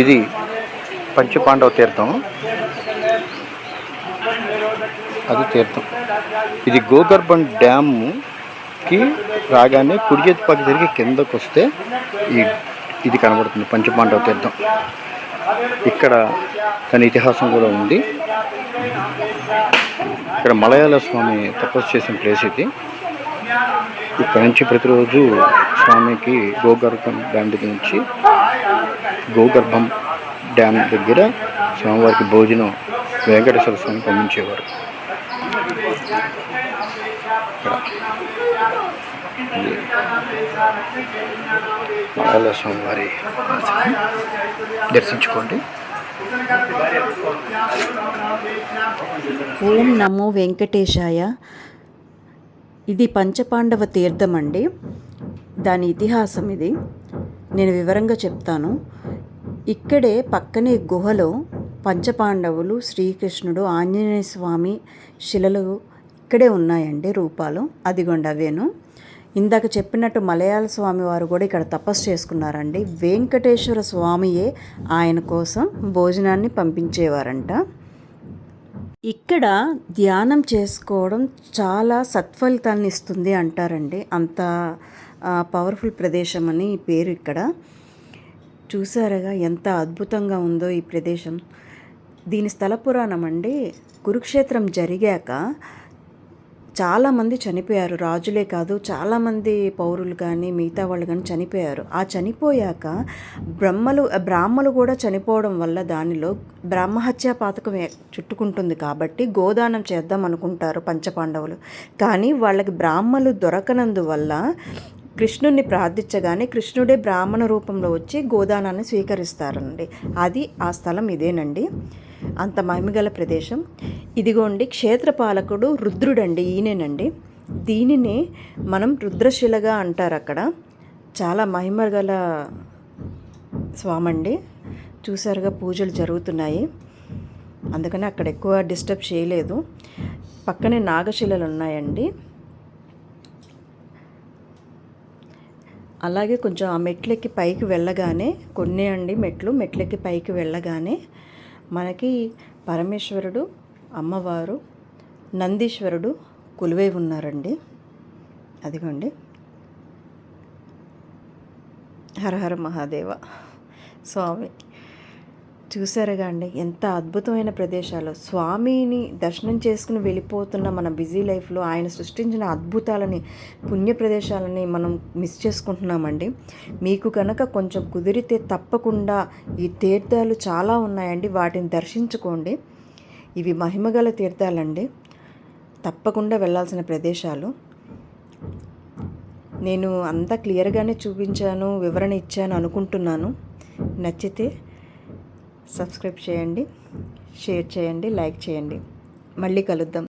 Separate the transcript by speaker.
Speaker 1: ఇది పంచపాండవ తీర్థం, అది తీర్థం. ఇది గోగర్భం డ్యామ్కి రాగానే కుడి చేతి పక్క తిరిగి కిందకు వస్తే ఇది కనబడుతుంది పంచపాండవ తీర్థం. ఇక్కడ దాని ఇతిహాసం కూడా ఉంది. ఇక్కడ మలయాళ స్వామి తపస్సు చేసిన ప్లేస్ ఇది. ఇక్కడ నుంచి ప్రతిరోజు స్వామికి గోగర్భం డ్యామ్ దగ్గర నుంచి గోగర్భం డ్యామ్ దగ్గర స్వామివారికి భోజనం వెంకటేశ్వర స్వామి పంపించేవారు. మలయాళ స్వామివారి దర్శించుకోండి.
Speaker 2: ఓం నమో వెంకటేశాయ. ఇది పంచపాండవ తీర్థం అండి. దాని ఇతిహాసం ఇది నేను వివరంగా చెప్తాను. ఇక్కడే పక్కనే గుహలో పంచపాండవులు, శ్రీకృష్ణుడు, ఆంజనేయ స్వామి శిలలు ఇక్కడే ఉన్నాయండి, రూపాలు. అదిగోండి అవేను. ఇందాక చెప్పినట్టు మలయాళ స్వామి వారు కూడా ఇక్కడ తపస్సు చేసుకున్నారండి. వెంకటేశ్వర స్వామియే ఆయన కోసం భోజనాన్ని పంపించేవారంట. ఇక్కడ ధ్యానం చేసుకోవడం చాలా సత్ఫలితాన్ని ఇస్తుంది అంటారండి. అంత పవర్ఫుల్ ప్రదేశం అని పేరు ఇక్కడ. చూసారుగా ఎంత అద్భుతంగా ఉందో ఈ ప్రదేశం. దీని స్థల పురాణం అండి. కురుక్షేత్రం జరిగాక చాలామంది చనిపోయారు. రాజులే కాదు, చాలామంది పౌరులు కానీ మిగతా వాళ్ళు కానీ చనిపోయారు. ఆ చనిపోయాక బ్రాహ్మలు కూడా చనిపోవడం వల్ల దానిలో బ్రహ్మహత్యా పాతకం చుట్టుకుంటుంది కాబట్టి గోదానం చేద్దాం అనుకుంటారు పంచపాండవులు. కానీ వాళ్ళకి బ్రాహ్మలు దొరకనందువల్ల కృష్ణుడిని ప్రార్థించగానే కృష్ణుడే బ్రాహ్మణ రూపంలో వచ్చి గోదానాన్ని స్వీకరిస్తారండి. అది ఆ స్థలం ఇదేనండి. అంత మహిమగల ప్రదేశం. ఇదిగోండి క్షేత్రపాలకుడు రుద్రుడండి, ఈయనేనండి. దీనినే మనం రుద్రశిలగా అంటారు. అక్కడ చాలా మహిమగల స్వామండి. చూసారుగా పూజలు జరుగుతున్నాయి, అందుకని అక్కడ ఎక్కువ డిస్టర్బ్ చేయలేదు. పక్కనే నాగశిలలు ఉన్నాయండి. అలాగే కొంచెం ఆ మెట్లెక్కి పైకి వెళ్ళగానే కొన్ని అండి మెట్లెక్కి పైకి వెళ్ళగానే మనకి పరమేశ్వరుడు, అమ్మవారు, నందీశ్వరుడు కొలువై ఉన్నారండి. అదిగోండి. హరహర మహాదేవ స్వామి. చూసారుగా అండి ఎంత అద్భుతమైన ప్రదేశాలు. స్వామిని దర్శనం చేసుకుని వెళ్ళిపోతున్న మన బిజీ లైఫ్లో ఆయన సృష్టించిన అద్భుతాలని, పుణ్య ప్రదేశాలని మనం మిస్ చేసుకుంటున్నామండి. మీకు కనుక కొంచెం కుదిరితే తప్పకుండా ఈ తీర్థాలు చాలా ఉన్నాయండి, వాటిని దర్శించుకోండి. ఇవి మహిమగల తీర్థాలండి, తప్పకుండా వెళ్ళాల్సిన ప్రదేశాలు. నేను అంతా క్లియర్గానే చూపించాను, వివరణ ఇచ్చాను అనుకుంటున్నాను. నచ్చితే సబ్స్క్రైబ్ చేయండి, షేర్ చేయండి, లైక్ చేయండి. మళ్ళీ కలుద్దాం.